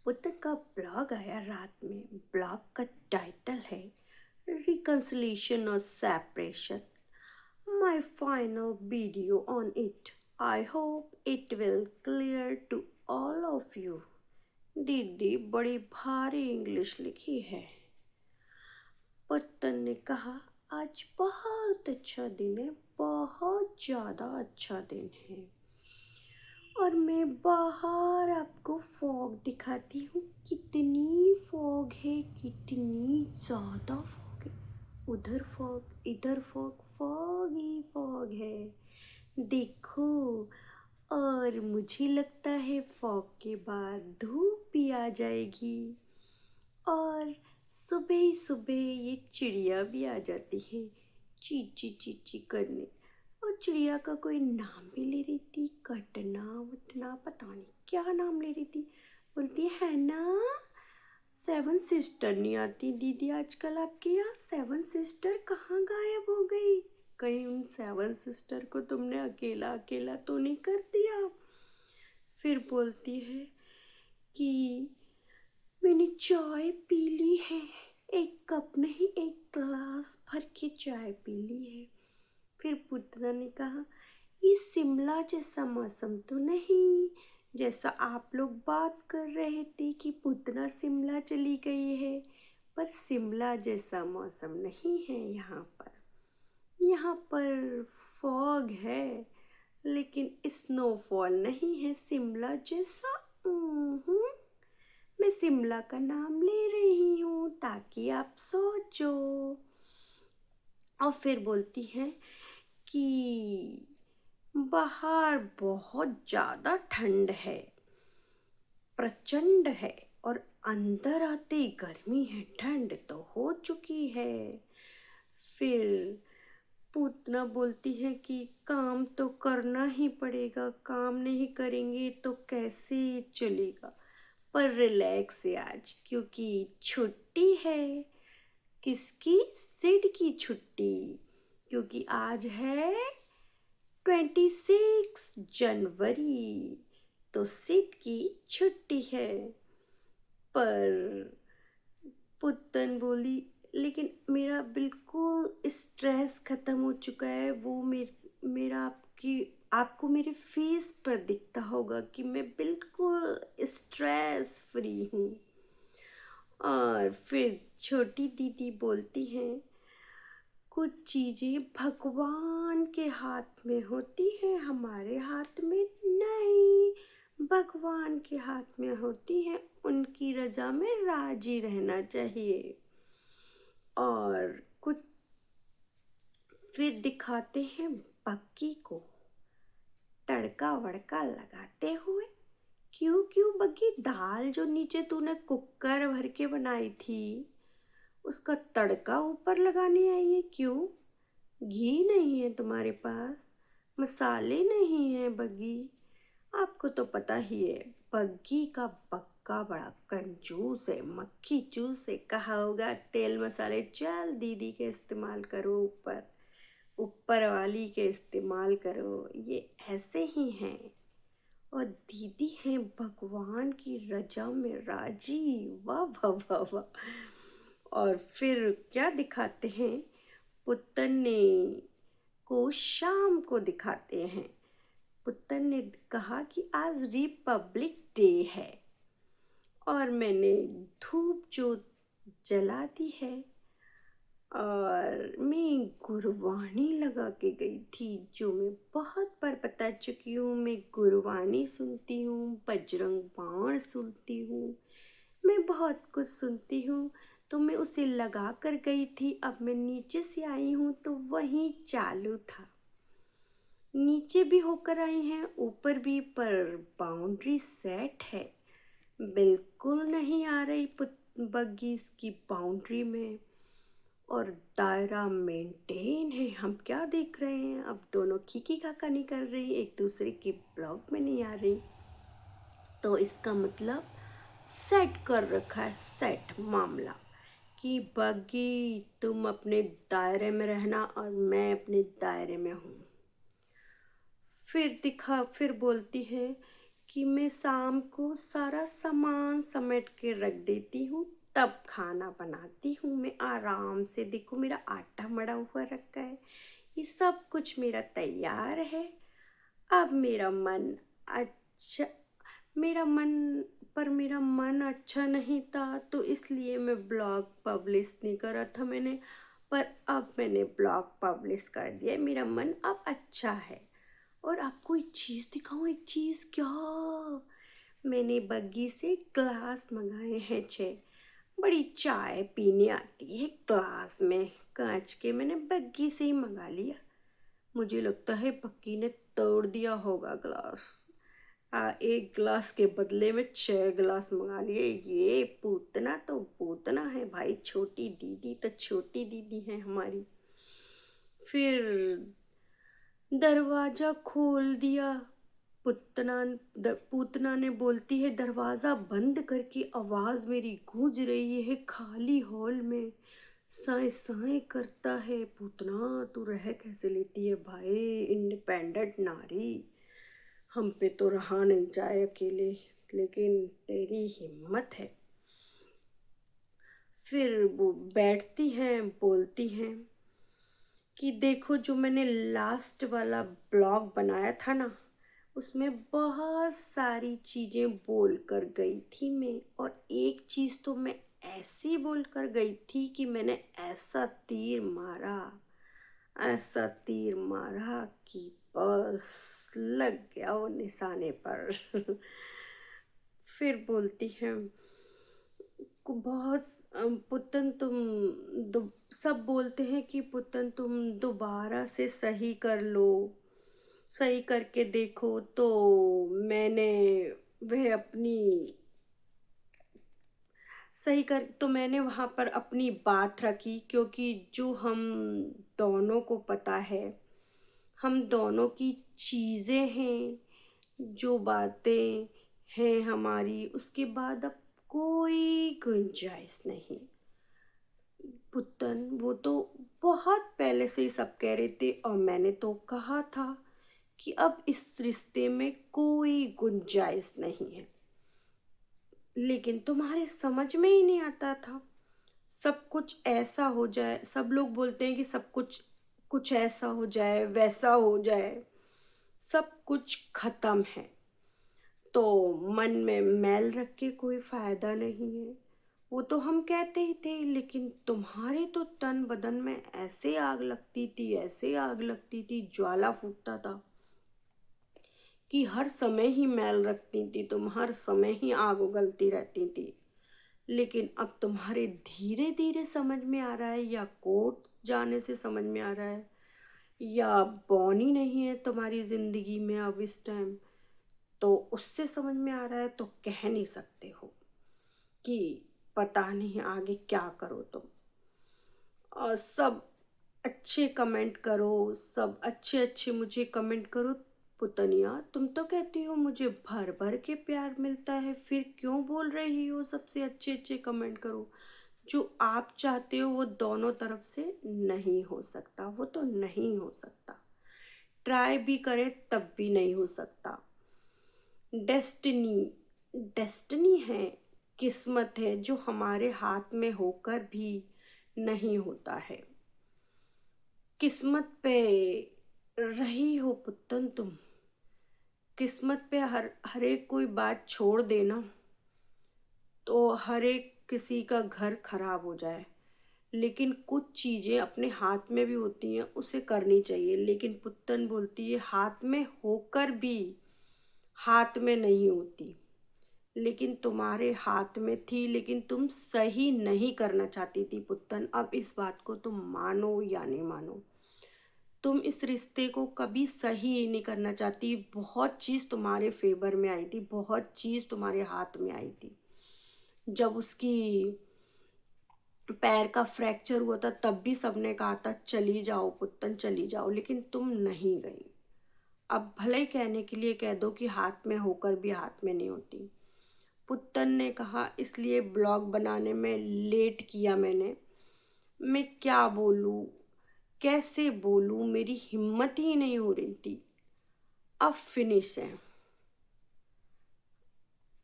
बुद्ध का ब्लॉग आया रात में। ब्लॉग का टाइटल है रिकंसिलिएशन और separation. My final video on it. I hope it will clear to all of you. दीदी बड़ी भारी इंग्लिश लिखी है। पत्तन ने कहा, आज बहुत अच्छा दिन है, बहुत ज़्यादा अच्छा दिन है। और मैं बाहर आपको फॉग दिखाती हूँ। कितनी फॉग है, कितनी ज़्यादा फॉग है। उधर फॉग, इधर फॉग, फॉग ही फॉग है। देखो, और मुझे लगता है फॉग के बाद धूप भी आ जाएगी और सुबह ही सुबह ये चिड़िया भी आ जाती है चीची चीची करने। और चिड़िया का कोई नाम भी ले रही थी, कटना वटना, पता नहीं क्या नाम ले रही थी। बोलती है ना, सेवन सिस्टर नहीं आती दीदी आजकल आपके यहाँ। सेवन सिस्टर कहाँ गायब हो गई? कहीं उन सेवन सिस्टर को तुमने अकेला अकेला तो नहीं कर दिया? फिर बोलती है कि मैंने चाय पी ली है, एक कप नहीं, एक ग्लास भर के चाय पी ली है। फिर पुतना ने कहा, ये शिमला जैसा मौसम तो नहीं, जैसा आप लोग बात कर रहे थे कि पुतना शिमला चली गई है। पर शिमला जैसा मौसम नहीं है यहाँ पर। यहाँ पर फॉग है लेकिन स्नोफॉल नहीं है शिमला जैसा। मैं शिमला का नाम ले रही हूँ ताकि आप सोचो। और फिर बोलती है कि बाहर बहुत ज़्यादा ठंड है, प्रचंड है, और अंदर आते ही गर्मी है। ठंड तो हो चुकी है। फिर पूतना बोलती है कि काम तो करना ही पड़ेगा, काम नहीं करेंगे तो कैसे चलेगा। पर रिलैक्स है आज, क्योंकि छुट्टी है। किसकी? सिड की छुट्टी। क्योंकि आज है 26 जनवरी, तो सिड की छुट्टी है। पर पुत्तन बोली, लेकिन मेरा बिल्कुल स्ट्रेस ख़त्म हो चुका है। वो मेरा आपको मेरे फेस पर दिखता होगा कि मैं बिल्कुल स्ट्रेस फ्री हूँ। और फिर छोटी दीदी बोलती हैं, कुछ चीज़ें भगवान के हाथ में होती हैं, हमारे हाथ में नहीं। भगवान के हाथ में होती हैं, उनकी रजा में राजी रहना चाहिए। और कुछ फिर दिखाते हैं बग्गी को तड़का वड़का लगाते हुए। क्यों क्यों बग्गी, दाल जो नीचे तूने कुकर भर के बनाई थी उसका तड़का ऊपर लगाने आई है? क्यों? घी नहीं है तुम्हारे पास, मसाले नहीं है बग्गी। आपको तो पता ही है, बग्गी का बक्का बड़ा कंजूस है, मक्खी चूस है। कहा होगा तेल मसाले चल दीदी के इस्तेमाल करो, ऊपर ऊपर वाली के इस्तेमाल करो। ये ऐसे ही हैं। और दीदी हैं भगवान की रजा में राजी। वाह वाह वाह वाह। और फिर क्या दिखाते हैं, पुत्तन ने को शाम को दिखाते हैं। पुत्तन ने कहा कि आज रिपब्लिक डे है और मैंने धूप जो जला दी है। और मैं गुरबानी लगा के गई थी, जो मैं बहुत बार बता चुकी हूँ। मैं गुरबानी सुनती हूँ, बजरंग बाण सुनती हूँ, मैं बहुत कुछ सुनती हूँ। तो मैं उसे लगा कर गई थी। अब मैं नीचे से आई हूँ तो वहीं चालू था। नीचे भी होकर आई हैं, ऊपर भी, पर बाउंड्री सेट है। बिल्कुल नहीं आ रही बग्गी इसकी बाउंड्री में, और दायरा मेंटेन है। हम क्या देख रहे हैं, अब दोनों खीखी खाका नहीं कर रही, एक दूसरे के ब्लॉक में नहीं आ रही। तो इसका मतलब सेट कर रखा है, सेट मामला, कि बग्गी तुम अपने दायरे में रहना और मैं अपने दायरे में हूँ। फिर बोलती है कि मैं शाम को सारा सामान समेट के रख देती हूँ, तब खाना बनाती हूँ। मैं आराम से, देखो मेरा आटा मड़ा हुआ रखा है, ये सब कुछ मेरा तैयार है। अब मेरा मन मेरा मन अच्छा नहीं था, तो इसलिए मैं ब्लॉग पब्लिश नहीं करा था मैंने। पर अब मैंने ब्लॉग पब्लिश कर दिया, मेरा मन अब अच्छा है। और आपको एक चीज़ दिखाऊं, एक चीज़ क्या, मैंने बग्गी से ग्लास मंगाए हैं 6। बड़ी चाय पीने आती है ग्लास में, कांच के, मैंने बग्गी से ही मंगा लिया। मुझे लगता है पक्की ने तोड़ दिया होगा ग्लास। एक ग्लास के बदले में 6 ग्लास मंगा लिए। ये पूतना तो पूतना है भाई, छोटी दीदी तो छोटी दीदी है हमारी। फिर दरवाजा खोल दिया। पूतना ने बोलती है, दरवाजा बंद करके आवाज मेरी गूंज रही है खाली हॉल में। साए साए करता है। पूतना तू रह कैसे लेती है भाई, इंडिपेंडेंट नारी, हम पे तो रहा नहीं जाए अकेले, लेकिन तेरी हिम्मत है। फिर वो बैठती हैं, बोलती हैं कि देखो जो मैंने लास्ट वाला ब्लॉग बनाया था ना, उसमें बहुत सारी चीज़ें बोल कर गई थी मैं। और एक चीज़ तो मैं ऐसी बोल कर गई थी कि मैंने ऐसा तीर मारा कि बस लग गया वो निशाने पर। फिर बोलती है बहुत पुतन तुम सब बोलते हैं कि पुतन तुम दोबारा से सही कर लो, सही करके देखो। तो मैंने वह अपनी मैंने वहाँ पर अपनी बात रखी, क्योंकि जो हम दोनों को पता है, हम दोनों की चीज़ें हैं, जो बातें हैं हमारी, उसके बाद अब कोई गुंजाइश नहीं। पुतन वो तो बहुत पहले से ही सब कह रहे थे, और मैंने तो कहा था कि अब इस रिश्ते में कोई गुंजाइश नहीं है, लेकिन तुम्हारे समझ में ही नहीं आता था। सब कुछ ऐसा हो जाए, सब लोग बोलते हैं कि सब कुछ कुछ ऐसा हो जाए, वैसा हो जाए, सब कुछ खत्म है, तो मन में मैल रख के कोई फायदा नहीं है। वो तो हम कहते ही थे, लेकिन तुम्हारे तो तन बदन में ऐसे आग लगती थी, ऐसे आग लगती थी, ज्वाला फूटता था कि हर समय ही मैल रखती थी तुम, हर समय ही आग उगलती रहती थी। लेकिन अब तुम्हारे धीरे धीरे समझ में आ रहा है, या कोर्ट जाने से समझ में आ रहा है, या बॉनी नहीं है तुम्हारी जिंदगी में अब इस टाइम, तो उससे समझ में आ रहा है, तो कह नहीं सकते हो कि पता नहीं आगे क्या करो तुम। और सब अच्छे कमेंट करो, सब अच्छे अच्छे मुझे कमेंट करो। पुतनिया तुम तो कहती हो मुझे भर भर के प्यार मिलता है, फिर क्यों बोल रही हो सबसे अच्छे अच्छे कमेंट करो। जो आप चाहते हो वो दोनों तरफ से नहीं हो सकता, वो तो नहीं हो सकता, ट्राई भी करें तब भी नहीं हो सकता। डेस्टिनी डेस्टिनी है, किस्मत है, जो हमारे हाथ में होकर भी नहीं होता है। किस्मत पे रही हो पुत्तन तुम, किस्मत पे हर एक कोई बात छोड़ देना, तो हर एक किसी का घर खराब हो जाए। लेकिन कुछ चीज़ें अपने हाथ में भी होती हैं, उसे करनी चाहिए। लेकिन पुत्तन बोलती है हाथ में होकर भी हाथ में नहीं होती। लेकिन तुम्हारे हाथ में थी, लेकिन तुम सही नहीं करना चाहती थी पुत्तन। अब इस बात को तुम मानो या नहीं मानो, तुम इस रिश्ते को कभी सही नहीं करना चाहती। बहुत चीज़ तुम्हारे फेवर में आई थी, बहुत चीज़ तुम्हारे हाथ में आई थी। जब उसकी पैर का फ्रैक्चर हुआ था, तब भी सबने कहा था चली जाओ पुत्तन चली जाओ, लेकिन तुम नहीं गई। अब भले ही कहने के लिए कह दो कि हाथ में होकर भी हाथ में नहीं होती। पुत्तन ने कहा इसलिए ब्लॉग बनाने में लेट किया मैंने, मैं क्या बोलूँ, कैसे बोलूँ, मेरी हिम्मत ही नहीं हो रही थी। अब फिनिश है।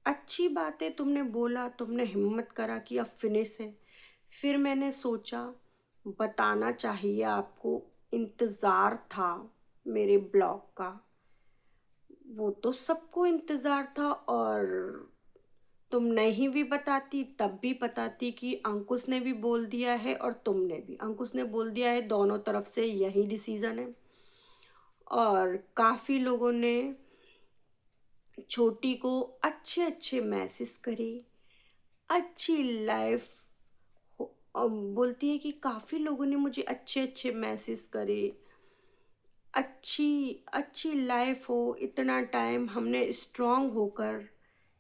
अच्छी बात है, तुमने बोला, तुमने हिम्मत करा कि अब फिनिश है। फिर मैंने सोचा बताना चाहिए आपको, इंतज़ार था मेरे ब्लॉग का। वो तो सबको इंतज़ार था, और तुम नहीं भी बताती तब भी बताती कि अंकुश ने भी बोल दिया है और तुमने भी। अंकुश ने बोल दिया है, दोनों तरफ से यही डिसीज़न है। और काफ़ी लोगों ने छोटी को अच्छे अच्छे मैसेज करे, अच्छी लाइफ बोलती है कि काफ़ी लोगों ने मुझे अच्छे अच्छे मैसेज करे, अच्छी अच्छी लाइफ हो, इतना टाइम हमने स्ट्रांग होकर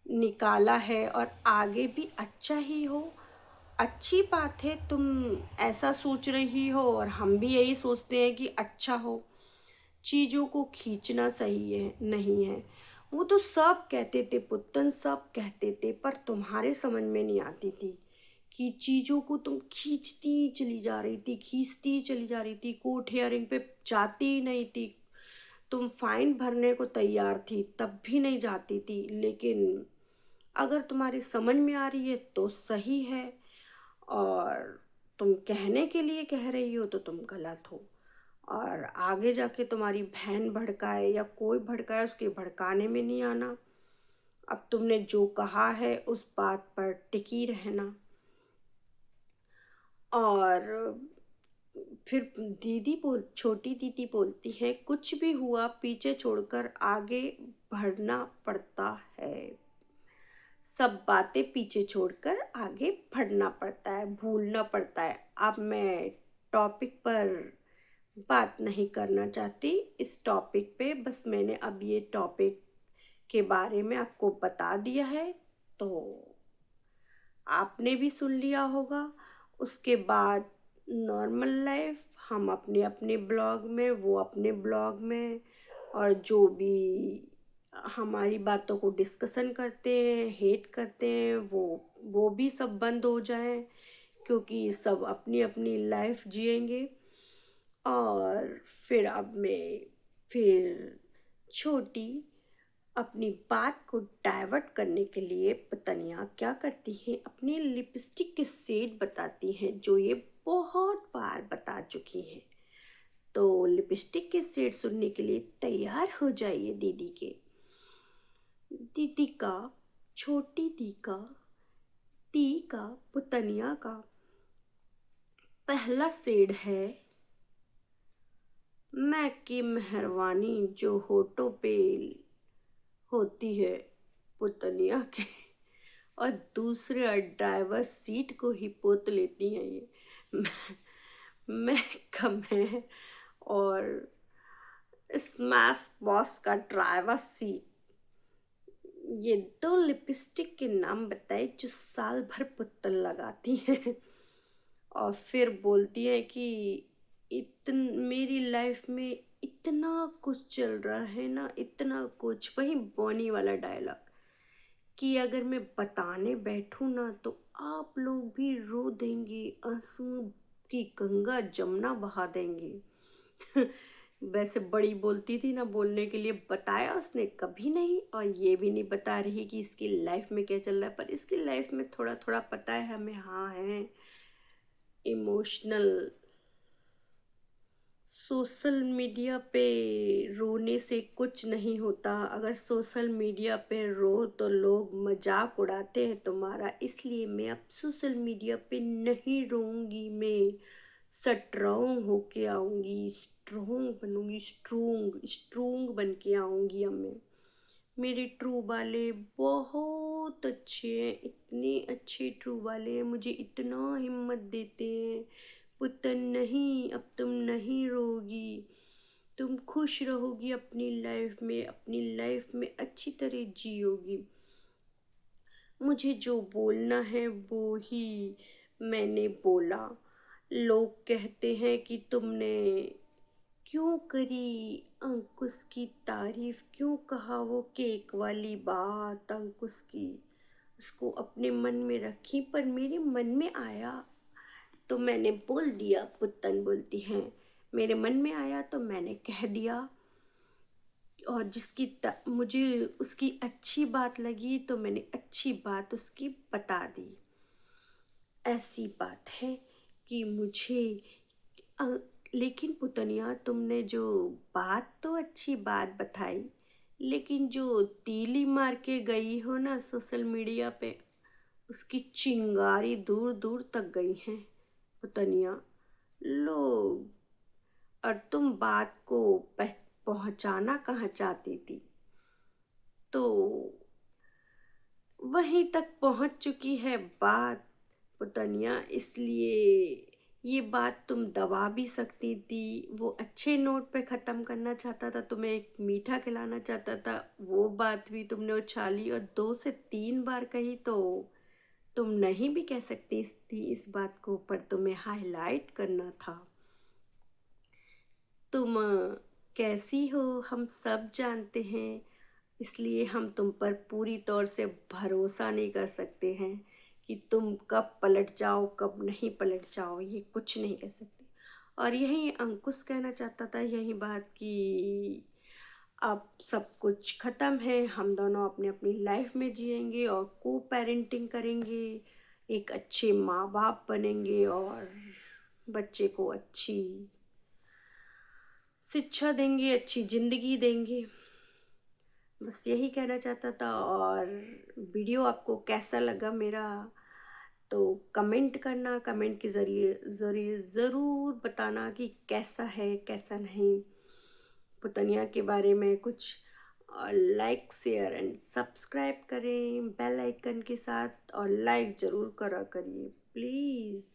निकाला है और आगे भी अच्छा ही हो। अच्छी बात है, तुम ऐसा सोच रही हो और हम भी यही सोचते हैं कि अच्छा हो। चीज़ों को खींचना सही है नहीं है। वो तो सब कहते थे पुत्तन, सब कहते थे, पर तुम्हारे समझ में नहीं आती थी कि चीज़ों को तुम खींचती चली जा रही थी, खींचती चली जा रही थी, कोर्ट हियरिंग पे जाती ही नहीं थी। तुम फाइन भरने को तैयार थी तब भी नहीं जाती थी। लेकिन अगर तुम्हारी समझ में आ रही है तो सही है, और तुम कहने के लिए कह रही हो तो तुम गलत हो। और आगे जाके तुम्हारी बहन भड़काए या कोई भड़काए, उसके भड़काने में नहीं आना। अब तुमने जो कहा है उस बात पर टिकी रहना। और फिर छोटी दीदी बोलती है, कुछ भी हुआ पीछे छोड़कर आगे बढ़ना पड़ता है। सब बातें पीछे छोड़कर आगे बढ़ना पड़ता है, भूलना पड़ता है। अब मैं टॉपिक पर बात नहीं करना चाहती। इस टॉपिक पे बस मैंने अब ये टॉपिक के बारे में आपको बता दिया है, तो आपने भी सुन लिया होगा। उसके बाद नॉर्मल लाइफ, हम अपने अपने ब्लॉग में, वो अपने ब्लॉग में, और जो भी हमारी बातों को डिस्कशन करते हैं, हेट करते हैं, वो भी सब बंद हो जाए, क्योंकि सब अपनी अपनी लाइफ जिएंगे। और फिर अब मैं फिर छोटी अपनी बात को डाइवर्ट करने के लिए पता नहीं क्या करती हैं, अपनी लिपस्टिक के शेड बताती हैं जो ये बहुत बार बता चुकी हैं। तो लिपस्टिक के शेड सुनने के लिए तैयार हो जाइए दीदी के। दीदी का, छोटी दी का, ती का, पुतनिया का पहला शेड है, मैं की मेहरबानी जो होठों पे होती है पुतनिया के, और दूसरे ड्राइवर सीट को ही पोत लेती हैं ये मैं कम है। और स्मैश बॉस का ड्राइवर सीट। ये दो लिपस्टिक के नाम बताए जो साल भर पुतल लगाती हैं और फिर बोलती हैं कि मेरी लाइफ में इतना कुछ चल रहा है ना, इतना कुछ। वही बॉनी वाला डायलॉग कि अगर मैं बताने बैठूं ना तो आप लोग भी रो देंगे, आंसू की गंगा जमुना बहा देंगे वैसे बड़ी बोलती थी ना बोलने के लिए, बताया उसने कभी नहीं, और ये भी नहीं बता रही कि इसकी लाइफ में क्या चल रहा है। पर इसकी लाइफ में थोड़ा थोड़ा पता है हमें, हाँ है इमोशनल। सोशल मीडिया पे रोने से कुछ नहीं होता। अगर सोशल मीडिया पे रो तो लोग मजाक उड़ाते हैं तुम्हारा, इसलिए मैं अब सोशल मीडिया पे नहीं रोऊंगी। मैं स्ट्रॉन्ग होके आऊंगी, स्ट्रॉन्ग बनूंगी, स्ट्रोंग स्ट्रोंग बन के आऊंगी अब मैं। मेरे ट्रू वाले बहुत अच्छे हैं, इतने अच्छे ट्रू वाले हैं, मुझे इतना हिम्मत देते हैं, पुतन नहीं अब तुम नहीं रोगी, तुम खुश रहोगी अपनी लाइफ में, अपनी लाइफ में अच्छी तरह जियोगी। मुझे जो बोलना है वो ही मैंने बोला। लोग कहते हैं कि तुमने क्यों करी अंकुश की तारीफ, क्यों कहा वो केक वाली बात अंकुश की, उसको अपने मन में रखी। पर मेरे मन में आया तो मैंने बोल दिया, पुत्तन बोलती हैं, मेरे मन में आया तो मैंने कह दिया। और मुझे उसकी अच्छी बात लगी तो मैंने अच्छी बात उसकी बता दी। ऐसी बात है कि मुझे अ, लेकिन पुतनिया तुमने जो बात तो अच्छी बात बताई, लेकिन जो तीली मार के गई हो ना सोशल मीडिया पे, उसकी चिंगारी दूर दूर तक गई है पुतनिया। लोग और तुम बात को पहुंचाना कहाँ चाहती थी, तो वहीं तक पहुंच चुकी है बात पुतनिया। इसलिए ये बात तुम दबा भी सकती थी। वो अच्छे नोट पे ख़त्म करना चाहता था, तुम्हें एक मीठा खिलाना चाहता था, वो बात भी तुमने उछाली और 2 से 3 बार कही। तो तुम नहीं भी कह सकती थी इस बात को, पर तुम्हें हाईलाइट करना था। तुम कैसी हो हम सब जानते हैं, इसलिए हम तुम पर पूरी तौर से भरोसा नहीं कर सकते हैं कि तुम कब पलट जाओ कब नहीं पलट जाओ, ये कुछ नहीं कह सकते। और यही अंकुश कहना चाहता था, यही बात कि अब सब कुछ ख़त्म है, हम दोनों अपनी अपनी लाइफ में जिएंगे और को पेरेंटिंग करेंगे, एक अच्छे माँ बाप बनेंगे और बच्चे को अच्छी शिक्षा देंगे, अच्छी ज़िंदगी देंगे। बस यही कहना चाहता था। और वीडियो आपको कैसा लगा मेरा, तो कमेंट करना, कमेंट के ज़रिए ज़रिए ज़रूर बताना कि कैसा है कैसा नहीं पुतनिया के बारे में कुछ। और लाइक शेयर एंड सब्सक्राइब करें बेल आइकन के साथ, और लाइक ज़रूर करा करिए प्लीज़।